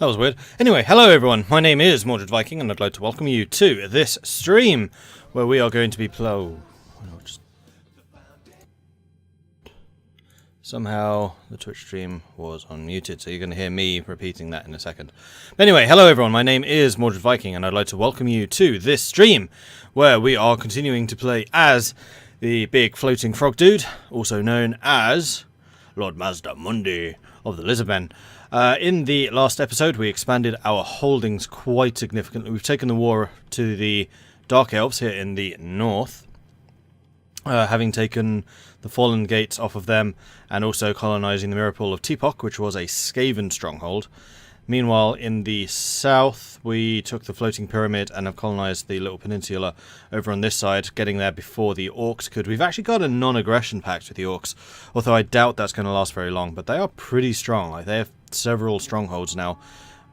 That was weird. Anyway, hello everyone, my name is Mordred Viking and I'd like to welcome you to this stream where we are going to be Somehow the Twitch stream was unmuted, so you're going to hear me repeating that in a second. But anyway, hello everyone, my name is Mordred Viking and I'd like to welcome you to this stream where we are continuing to play as the big floating frog dude, also known as Lord Mazdamundi of the Lizardmen. In the last episode, we expanded our holdings quite significantly. We've taken the war to the Dark Elves here in the north, having taken the Fallen Gates off of them, and also colonising the Mirapool of Teapot, which was a Skaven stronghold. Meanwhile, in the south, we took the Floating Pyramid and have colonised the little peninsula over on this side, getting there before the Orcs could. We've actually got a non-aggression pact with the Orcs, although I doubt that's going to last very long, but they are pretty strong. Like, they have several strongholds now,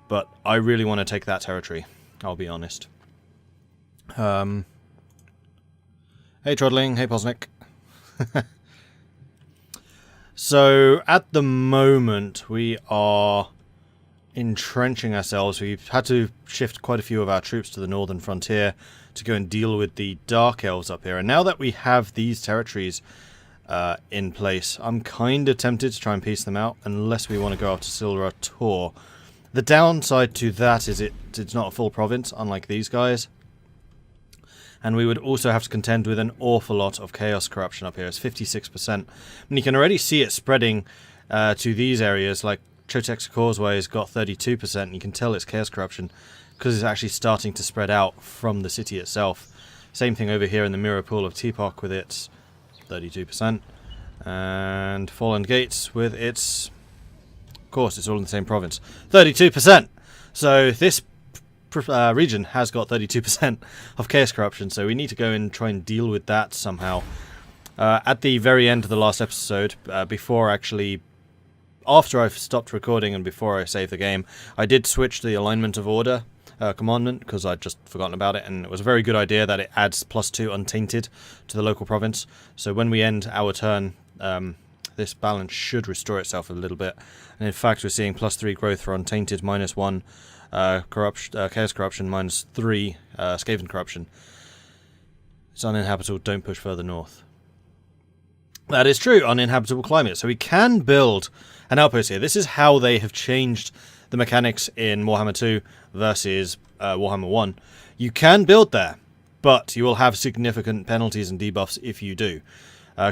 but I really want to take that territory, I'll be honest. Hey Troddling, hey Posnick. So, at the moment, we are entrenching ourselves. We've had to shift quite a few of our troops to the northern frontier to go and deal with the Dark Elves up here. And now that we have these territories in place, I'm kind of tempted to try and piece them out, unless we want to go after Silra Tor. The downside to that is it's not a full province, unlike these guys. And we would also have to contend with an awful lot of chaos corruption up here. It's 56%. And you can already see it spreading to these areas, like Chotek's Causeway has got 32%, and you can tell it's chaos corruption because it's actually starting to spread out from the city itself. Same thing over here in the Mirapool of Teapot with its 32%, and Fallen Gates with its, of course, it's all in the same province, 32%. So this region has got 32% of chaos corruption, so we need to go and try and deal with that somehow. At the very end of the last episode, after I've stopped recording and before I save the game, I did switch the alignment of order commandment because I'd just forgotten about it, and it was a very good idea that it adds +2 untainted to the local province. So when we end our turn, this balance should restore itself a little bit. And in fact, we're seeing +3 growth for untainted, -1 chaos corruption, -3 Skaven corruption. It's uninhabitable, don't push further north. That is true, uninhabitable climate. So we can build an outpost here. This is how they have changed the mechanics in Warhammer 2 versus Warhammer 1. You can build there, but you will have significant penalties and debuffs if you do.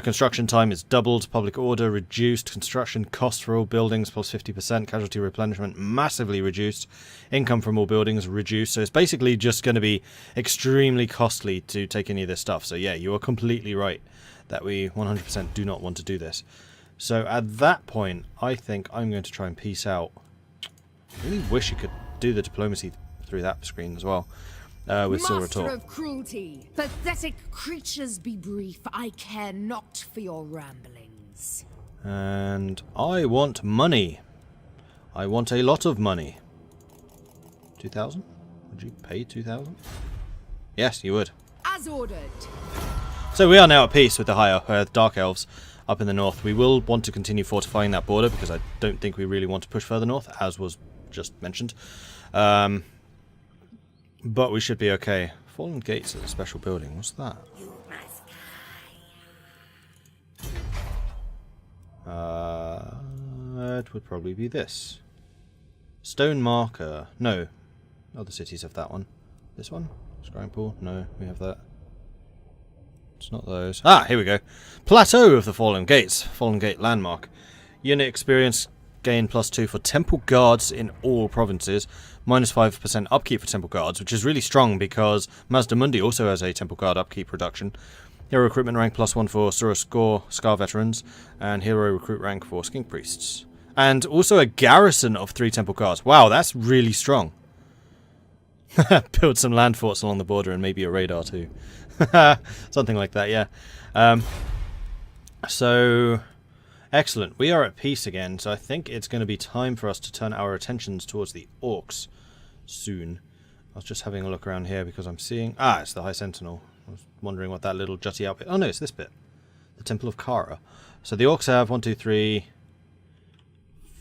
Construction time is doubled, public order reduced, construction cost for all buildings +50%, casualty replenishment massively reduced, income from all buildings reduced. So it's basically just going to be extremely costly to take any of this stuff. So yeah, you are completely right that we 100% do not want to do this. So at that point, I think I'm going to try and peace out. I really wish you could do the diplomacy through that screen as well. With Silra Tor. Master of cruelty, pathetic creatures, be brief. I care not for your ramblings. And I want money. I want a lot of money. 2,000? Would you pay 2,000? Yes, you would. As ordered. So we are now at peace with the higher Dark Elves up in the north. We will want to continue fortifying that border because I don't think we really want to push further north, as was just mentioned. But we should be okay. Fallen Gates is a special building. What's that? It would probably be this. Stone Marker. No. Other cities have that one. This one? Scrying Pool? No, we have that. It's not those. Ah, here we go. Plateau of the Fallen Gates. Fallen Gate landmark. Unit experience gain +2 for temple guards in all provinces. -5% upkeep for temple guards, which is really strong because Mazdamundi also has a temple guard upkeep reduction. Hero recruitment rank +1 for Scar veterans, and hero recruit rank for skink priests. And also a garrison of 3 temple guards. Wow, that's really strong. Build some land forts along the border and maybe a radar too. Something like that, yeah. So, excellent. We are at peace again, so I think it's going to be time for us to turn our attentions towards the Orcs soon. I was just having a look around here because I'm seeing... Ah, it's the High Sentinel. I was wondering what that little jutty outfit... Oh no, it's this bit. The Temple of Kara. So the Orcs have 1, 2, 3,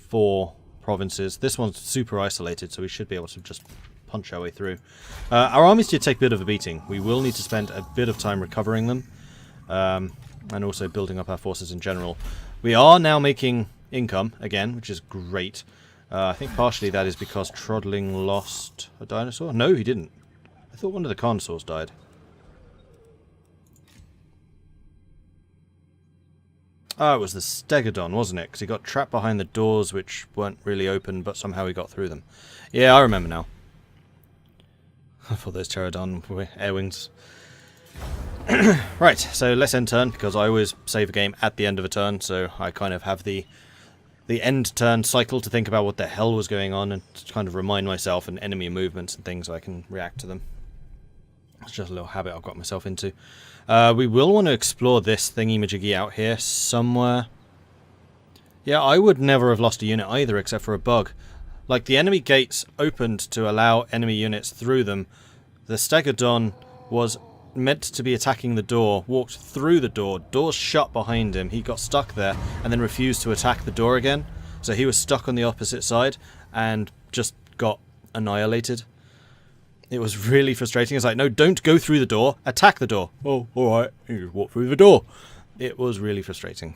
4 provinces. This one's super isolated, so we should be able to just punch our way through. Our armies did take a bit of a beating. We will need to spend a bit of time recovering them, and also building up our forces in general. We are now making income again, which is great. I think partially that is because Trodling lost a dinosaur. No, he didn't. I thought one of the consorts died. Oh, it was the Stegodon, wasn't it? Because he got trapped behind the doors, which weren't really open, but somehow he got through them. Yeah, I remember now. I thought those Pterodon were air wings. Right, so let's end turn, because I always save a game at the end of a turn, so I kind of have the end turn cycle to think about what the hell was going on, and to kind of remind myself and enemy movements and things so I can react to them. It's just a little habit I've got myself into. We will want to explore this thingy-majiggy out here somewhere. Yeah, I would never have lost a unit either, except for a bug. Like, the enemy gates opened to allow enemy units through them. The Stegodon was meant to be attacking the door, walked through the door, doors shut behind him, he got stuck there, and then refused to attack the door again. So he was stuck on the opposite side, and just got annihilated. It was really frustrating. It's like, no, don't go through the door, attack the door. Oh, alright, you walk through the door. It was really frustrating.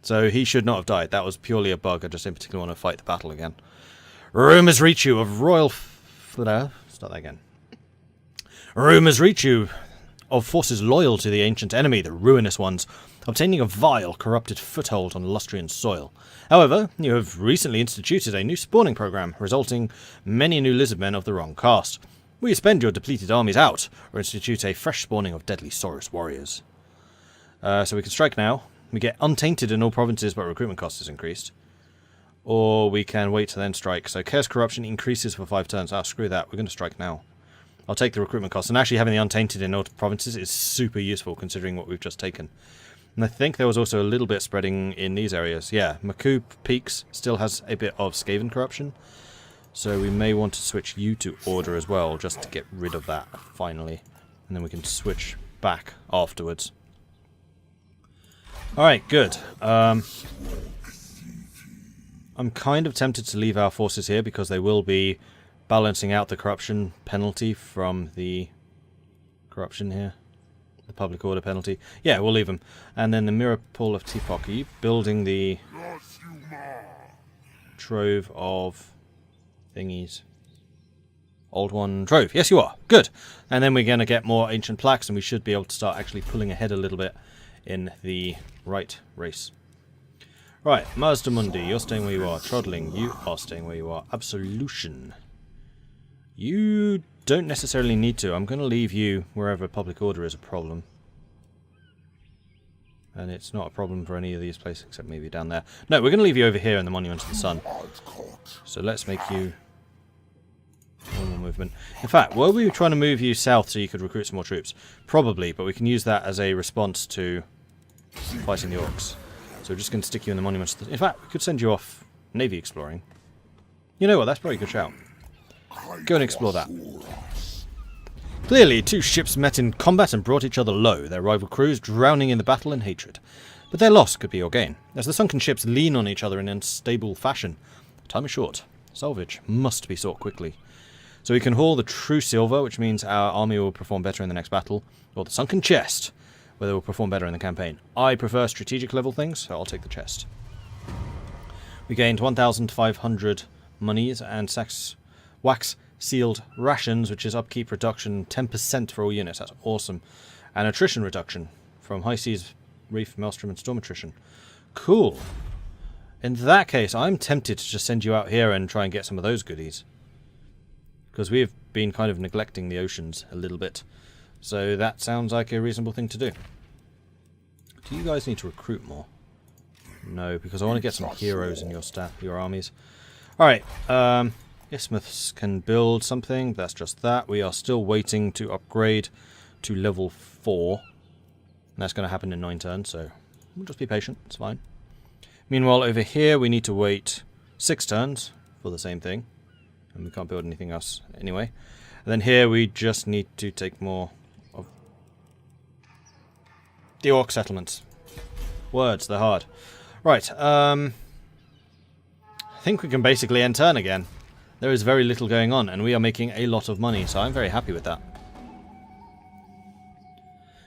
So he should not have died. That was purely a bug. I just in particular want to fight the battle again. Rumours reach you of royal... Start that again. Rumours reach you of forces loyal to the ancient enemy, the ruinous ones, obtaining a vile, corrupted foothold on Lustrian soil. However, you have recently instituted a new spawning program, resulting many new lizardmen of the wrong caste. Will you spend your depleted armies out, or institute a fresh spawning of deadly Saurus warriors? So we can strike now. We get untainted in all provinces, but recruitment cost is increased. Or we can wait to then strike. So Chaos Corruption increases for 5 turns. Oh, screw that. We're going to strike now. I'll take the recruitment cost. And actually having the untainted in all provinces is super useful, considering what we've just taken. And I think there was also a little bit spreading in these areas. Yeah, Maku Peaks still has a bit of Skaven corruption. So we may want to switch you to Order as well, just to get rid of that, finally. And then we can switch back afterwards. Alright, good. I'm kind of tempted to leave our forces here, because they will be balancing out the corruption penalty from the corruption here. The public order penalty. Yeah, we'll leave them. And then the Mirror Pool of Teapot. Are you building the trove of thingies? Old one trove. Yes, you are. Good. And then we're going to get more ancient plaques, and we should be able to start actually pulling ahead a little bit in the right race. Right, Mazdamundi, you're staying where you are. Trodling, you are staying where you are. Absolution. You don't necessarily need to. I'm going to leave you wherever public order is a problem. And it's not a problem for any of these places, except maybe down there. No, we're going to leave you over here in the Monument of the Sun. So let's make you normal movement. In fact, were we trying to move you south so you could recruit some more troops? Probably, but we can use that as a response to fighting the orcs. So we're just going to stick you in the Monument of the... In fact, we could send you off Navy exploring. You know what, that's probably a good shout. Go and explore that. Clearly, 2 ships met in combat and brought each other low, their rival crews drowning in the battle and hatred. But their loss could be your gain, as the sunken ships lean on each other in unstable fashion. Time is short. Salvage must be sought quickly. So we can haul the true silver, which means our army will perform better in the next battle, or the sunken chest, where they will perform better in the campaign. I prefer strategic level things, so I'll take the chest. We gained 1,500 monies and wax sealed rations, which is upkeep reduction 10% for all units. That's awesome. And attrition reduction from high seas, reef, maelstrom, and storm attrition. Cool. In that case, I'm tempted to just send you out here and try and get some of those goodies, because we've been kind of neglecting the oceans a little bit. So that sounds like a reasonable thing to do. Do you guys need to recruit more? No, because I want to get some heroes in your your armies. Alright, Isthmus can build something. That's just that. We are still waiting to upgrade to level 4. And that's going to happen in 9 turns, so we'll just be patient. It's fine. Meanwhile, over here we need to wait 6 turns for the same thing. And we can't build anything else anyway. And then here we just need to take more of the orc settlements. Words, they're hard. Right, I think we can basically end turn again. There is very little going on, and we are making a lot of money, so I'm very happy with that.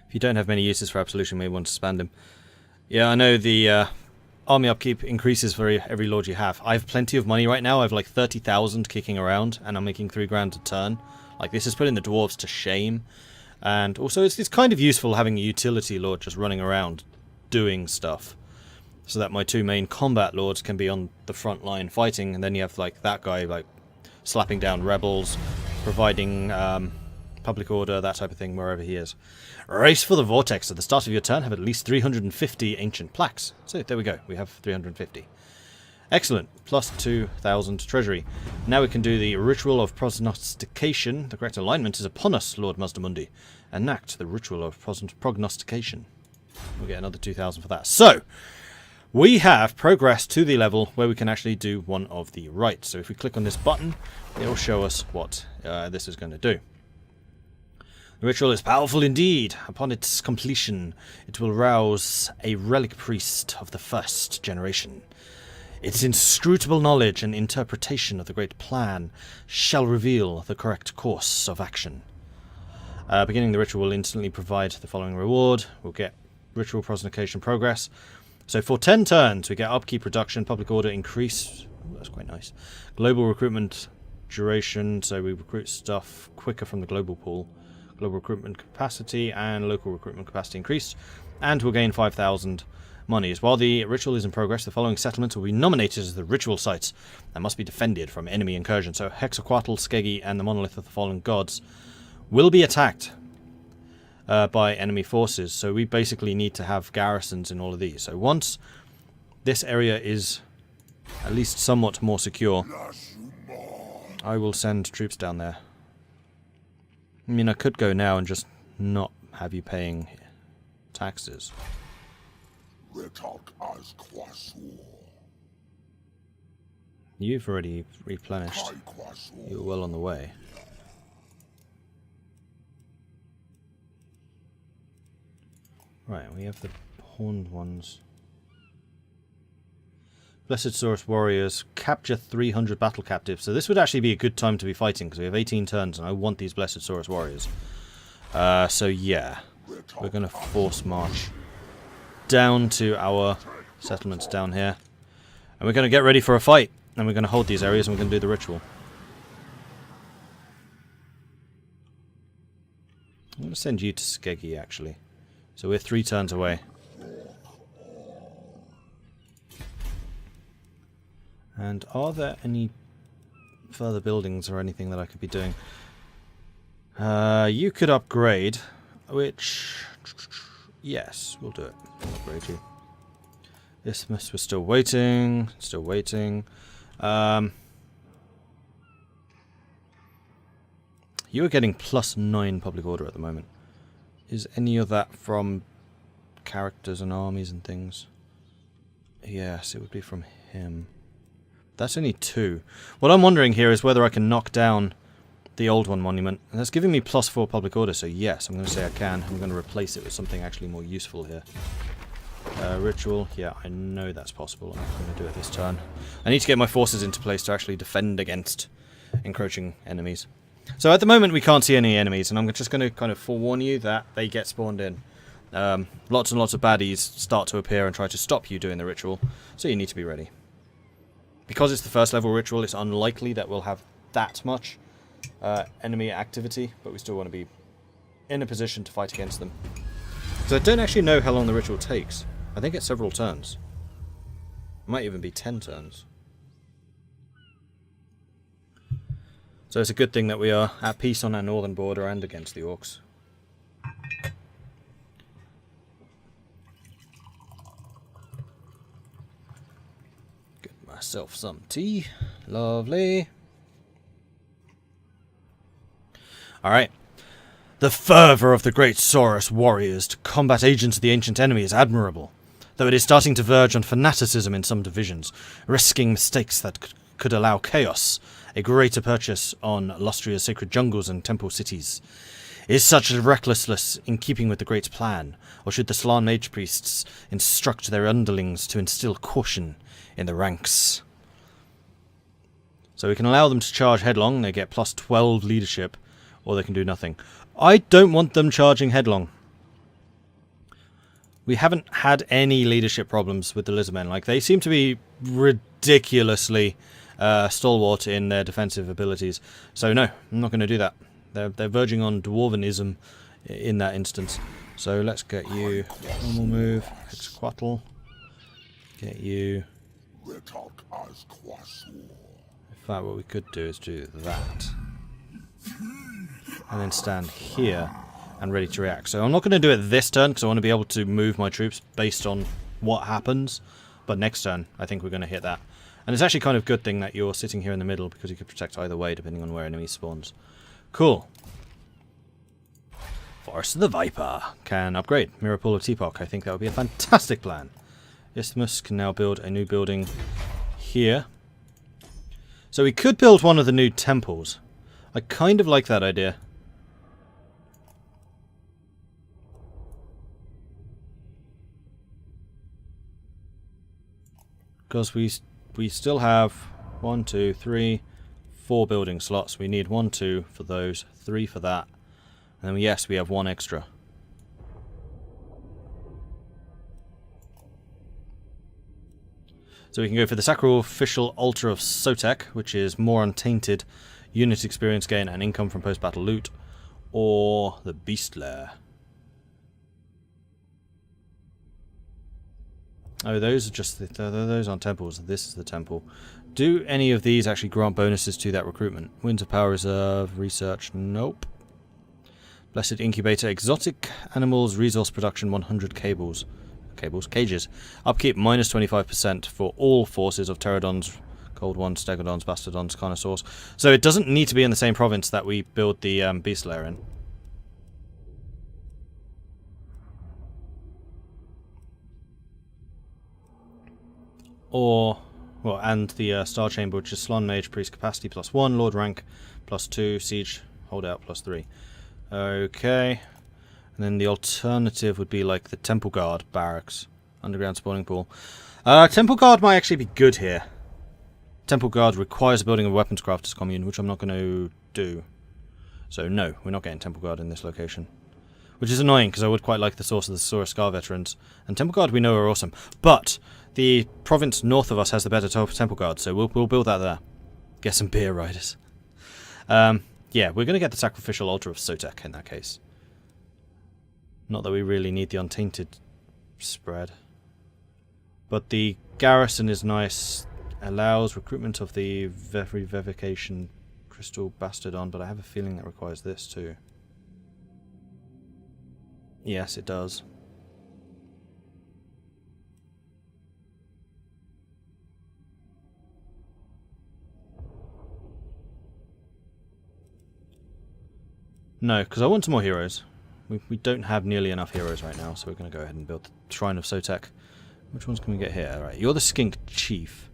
If you don't have many uses for Absolution, you may want to spend him. Yeah, I know the army upkeep increases for every lord you have. I have plenty of money right now. I have like 30,000 kicking around, and I'm making 3 grand a turn. Like, this is putting the dwarves to shame. And also, it's kind of useful having a utility lord just running around doing stuff, so that my 2 main combat lords can be on the front line fighting, and then you have like that guy like slapping down rebels, providing public order, that type of thing, wherever he is. Race for the Vortex. At the start of your turn, have at least 350 ancient plaques. So there we go, we have 350. Excellent, plus 2,000 treasury. Now we can do the Ritual of Prognostication. The correct alignment is upon us, Lord Mazdamundi. Enact the Ritual of Prognostication. We'll get another 2,000 for that. So, we have progressed to the level where we can actually do one of the rites. So if we click on this button, it will show us what this is going to do. The ritual is powerful indeed. Upon its completion, it will rouse a relic priest of the first generation. Its inscrutable knowledge and interpretation of the great plan shall reveal the correct course of action. Beginning the ritual will instantly provide the following reward. We'll get ritual prognostication progress. So for 10 turns, we get upkeep reduction, public order increase. Ooh, that's quite nice. Global recruitment duration, so we recruit stuff quicker from the global pool. Global recruitment capacity and local recruitment capacity increased. And we'll gain 5,000 monies. While the ritual is in progress, the following settlements will be nominated as the ritual sites and must be defended from enemy incursion. So Hexaquatl, Skeggi, and the Monolith of the Fallen Gods will be attacked by enemy forces. So we basically need to have garrisons in all of these. So once this area is at least somewhat more secure, I will send troops down there. I mean, I could go now and just not have you paying taxes. You've already replenished. You're well on the way. Right, we have the horned ones. Blessed Saurus warriors capture 300 battle captives. So this would actually be a good time to be fighting, because we have 18 turns and I want these Blessed Saurus warriors. So yeah, we're going to force march down to our settlements down here. And we're going to get ready for a fight. And we're going to hold these areas and we're going to do the ritual. I'm going to send you to Skeggi, actually. So we're 3 turns away. And are there any further buildings or anything that I could be doing? You could upgrade, which... yes, we'll do it. We'll upgrade you. This we're still waiting. Still waiting. You are getting +9 public order at the moment. Is any of that from characters and armies and things? Yes, it would be from him. That's only 2. What I'm wondering here is whether I can knock down the old one monument. And that's giving me +4 public order, so yes, I'm going to say I can. I'm going to replace it with something actually more useful here. Ritual, yeah, I know that's possible. I'm going to do it this turn. I need to get my forces into place to actually defend against encroaching enemies. So at the moment we can't see any enemies, and I'm just going to kind of forewarn you that they get spawned in. Lots and lots of baddies start to appear and try to stop you doing the ritual, so you need to be ready. Because it's the first level ritual, it's unlikely that we'll have that much enemy activity, but we still want to be in a position to fight against them. So I don't actually know how long the ritual takes. I think it's several turns. It might even be 10 turns. So it's a good thing that we are at peace on our northern border and against the orcs. Get myself some tea. Lovely. Alright. The fervour of the great Saurus warriors to combat agents of the ancient enemy is admirable, though it is starting to verge on fanaticism in some divisions, risking mistakes that could allow chaos, a greater purchase on Lustria's sacred jungles and temple cities. Is such recklessness in keeping with the great plan, or should the Slan mage priests instruct their underlings to instill caution in the ranks? So we can allow them to charge headlong. They get plus 12 leadership, or they can do nothing. I don't want them charging headlong. We haven't had any leadership problems with the Lizardmen. Like, they seem to be ridiculously stalwart in their defensive abilities. So no, I'm not going to do that. They're verging on dwarvenism in that instance. So let's get you normal move, Hexquatl. Get you. In fact, what we could do is do that. And then stand here and ready to react. So I'm not going to do it this turn because I want to be able to move my troops based on what happens. But next turn, I think we're going to hit that. And it's actually kind of a good thing that you're sitting here in the middle because you could protect either way depending on where enemy spawns. Cool. Forest of the Viper can upgrade. Mirror Pool of Teapot. I think that would be a fantastic plan. Isthmus can now build a new building here. So we could build one of the new temples. I kind of like that idea. Because we still have 1, 2, 3, 4 building slots. We need 1, 2 for those, 3 for that. And then yes, we have 1 extra. So we can go for the Sacrificial Altar of Sotek, which is more untainted, unit experience gain and income from post-battle loot, or the Beast Lair. Oh, those are just those aren't temples. This is the temple. Do any of these actually grant bonuses to that recruitment? Winds of Power Reserve, Research, nope. Blessed Incubator, Exotic Animals, Resource Production, 100 cages. Upkeep minus 25% for all forces of Pterodons, Cold Ones, Stegodons, Bastardons, Carnosaurs. So it doesn't need to be in the same province that we build the Beast Lair in. Or, well, and the Star Chamber, which is Slon Mage, Priest Capacity +1, Lord Rank +2, Siege Holdout +3. Okay. And then the alternative would be like the Temple Guard Barracks, Underground Spawning Pool. Temple Guard might actually be good here. Temple Guard requires building a weapons crafters commune, which I'm not going to do. So no, we're not getting Temple Guard in this location. Which is annoying, because I would quite like the source of the Sora Scar veterans. And Temple Guard we know are awesome. But the province north of us has the better Temple Guard, so we'll build that there. Get some beer riders. Yeah, we're going to get the Sacrificial Altar of Sotek in that case. Not that we really need the Untainted spread. But the garrison is nice. Allows recruitment of the Revivification Crystal Bastardon, but I have a feeling that requires this too. Yes, it does. No, because I want some more heroes. We don't have nearly enough heroes right now, so we're going to go ahead and build the Shrine of Sotek. Which ones can we get here? Right, you're the Skink Chief.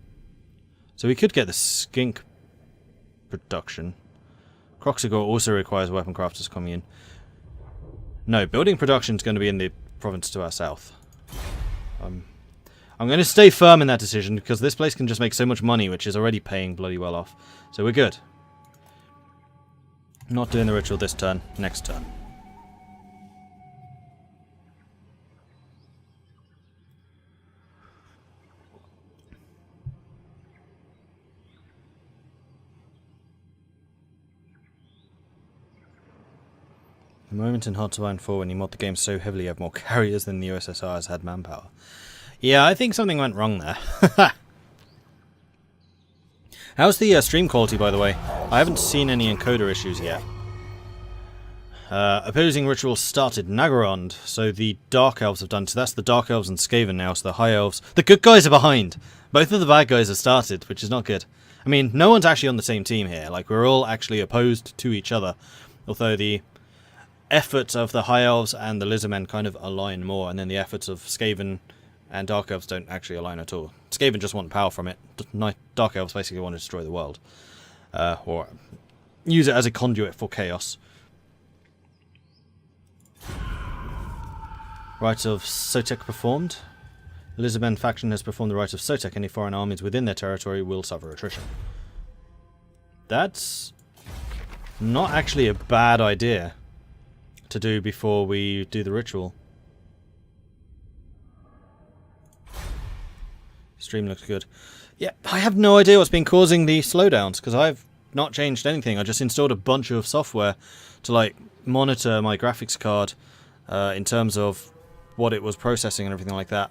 So we could get the Skink production. Croxigor also requires a weapon crafters commune. No, building production is going to be in the province to our south. I'm going to stay firm in that decision because this place can just make so much money, which is already paying bloody well off. So we're good. Not doing the ritual this turn, next turn. The moment in Hard to Iron 4 when you mod the game so heavily you have more carriers than the USSR has had manpower. Yeah, I think something went wrong there. How's the stream quality, by the way? I haven't seen any encoder issues yet. Opposing rituals started Nagarond, so the Dark Elves have done. So that's the Dark Elves and Skaven now, so the High Elves. The good guys are behind! Both of the bad guys have started, which is not good. I mean, no one's actually on the same team here. Like, we're all actually opposed to each other. Although the efforts of the High Elves and the Lizardmen kind of align more, and then the efforts of Skaven and Dark Elves don't actually align at all. Skaven just want power from it. Dark Elves basically want to destroy the world. Or use it as a conduit for chaos. Rite of Sotek performed. The Lizardmen faction has performed the Rite of Sotek. Any foreign armies within their territory will suffer attrition. That's not actually a bad idea to do before we do the ritual. Stream looks good. Yeah, I have no idea what's been causing the slowdowns, because I've not changed anything. I just installed a bunch of software to like monitor my graphics card in terms of what it was processing and everything like that.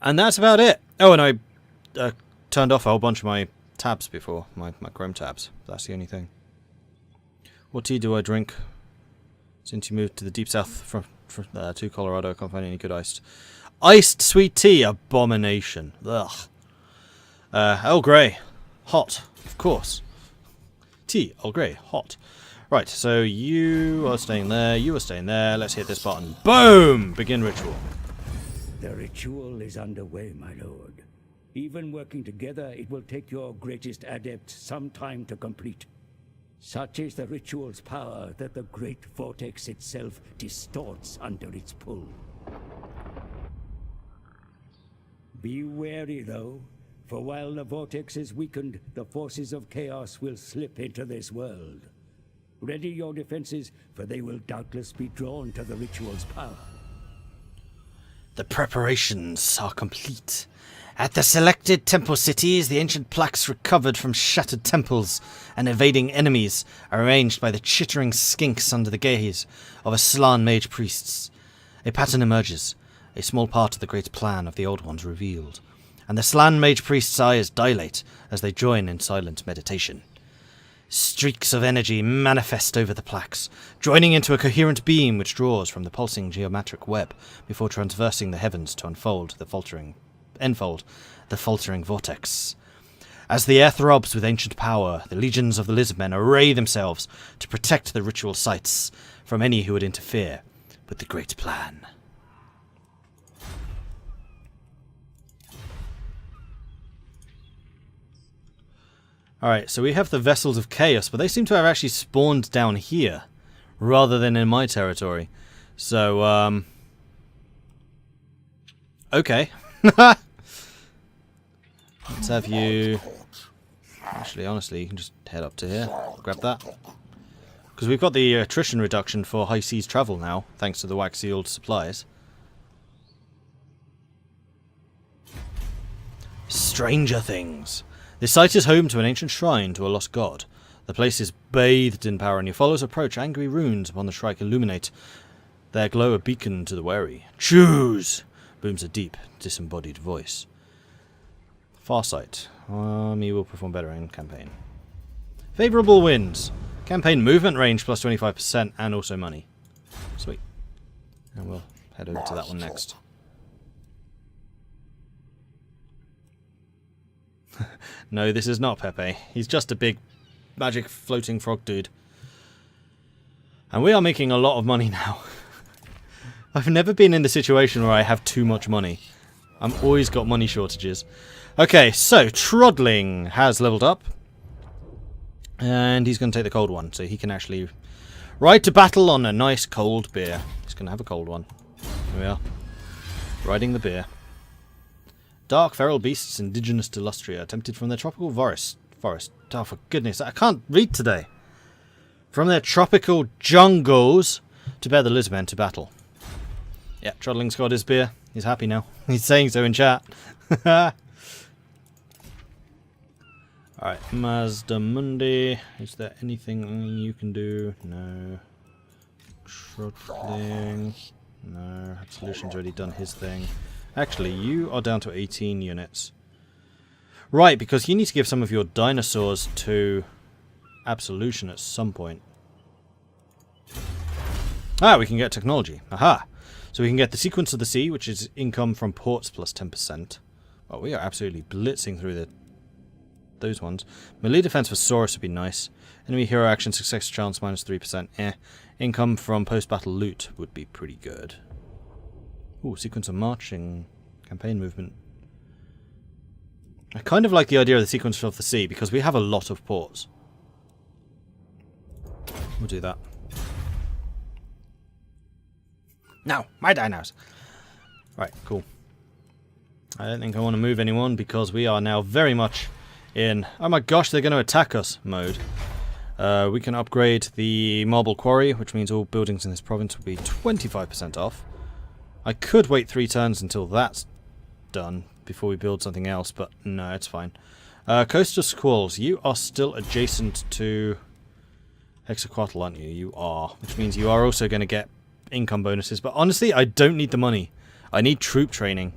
And that's about it. Oh, and I turned off a whole bunch of my tabs before, my Chrome tabs. That's the only thing. What tea do I drink? Since you moved to the deep south to Colorado, I can't find any good iced sweet tea. Abomination. Ugh. Earl Grey. Hot. Of course. Tea. Earl Grey. Hot. Right, so you are staying there. You are staying there. Let's hit this button. Boom! Begin ritual. The ritual is underway, my lord. Even working together, it will take your greatest adept some time to complete. Such is the ritual's power that the great vortex itself distorts under its pull. Be wary, though, for while the vortex is weakened, the forces of chaos will slip into this world. Ready your defenses, for they will doubtless be drawn to the ritual's power. The preparations are complete. At the selected temple cities, the ancient plaques recovered from shattered temples and evading enemies are arranged by the chittering skinks under the gaze of Aslan mage priests. A pattern emerges, a small part of the great plan of the Old Ones revealed, and the Aslan mage priests' eyes dilate as they join in silent meditation. Streaks of energy manifest over the plaques, joining into a coherent beam which draws from the pulsing geometric web before traversing the heavens to enfold the faltering vortex. As the air throbs with ancient power, the legions of the Lizardmen array themselves to protect the ritual sites from any who would interfere with the great plan. Alright, so we have the Vessels of Chaos, but they seem to have actually spawned down here, rather than in my territory. So, okay. Let's have you... Actually, honestly, you can just head up to here, grab that. Because we've got the attrition reduction for high seas travel now, thanks to the wax-sealed supplies. Stranger Things. This site is home to an ancient shrine to a lost god. The place is bathed in power, and your followers approach. Angry runes upon the shrine illuminate their glow, a beacon to the wary. Choose! Booms a deep, disembodied voice. Farsight. Army will perform better in campaign. Favourable winds. Campaign movement range plus 25% and also money. Sweet. And we'll head over to that one next. No, this is not Pepe. He's just a big magic floating frog dude. And we are making a lot of money now. I've never been in the situation where I have too much money. I've always got money shortages. Okay, so Trodling has leveled up. And he's going to take the cold one, so he can actually ride to battle on a nice cold beer. He's going to have a cold one. Here we are. Riding the beer. Dark feral beasts indigenous to Lustria, tempted from their tropical forest. Oh, for goodness, I can't read today. From their tropical jungles to bear the Lizardmen to battle. Yeah, Trodling's got his beer. He's happy now. He's saying so in chat. Alright, Mazdamundi. Is there anything you can do? No. Trotling. No. Absolution's already done his thing. Actually, you are down to 18 units. Right, because you need to give some of your dinosaurs to Absolution at some point. Ah, we can get technology. Aha! So we can get the Sequence of the Sea, which is income from ports plus 10%. Oh, we are absolutely blitzing through those ones. Melee defense for Saurus would be nice. Enemy hero action success chance minus 3%. Income from post-battle loot would be pretty good. Ooh, sequence of marching. Campaign movement. I kind of like the idea of the Sequence of the Sea because we have a lot of ports. We'll do that. No, my dinos. Right, cool. I don't think I want to move anyone because we are now very much in, oh my gosh, they're going to attack us mode. We can upgrade the marble quarry, which means all buildings in this province will be 25% off. I could wait 3 turns until that's done before we build something else, but no, it's fine. Coastal Squalls, you are still adjacent to Hexaquartal, aren't you? You are, which means you are also going to get income bonuses, but honestly, I don't need the money. I need troop training.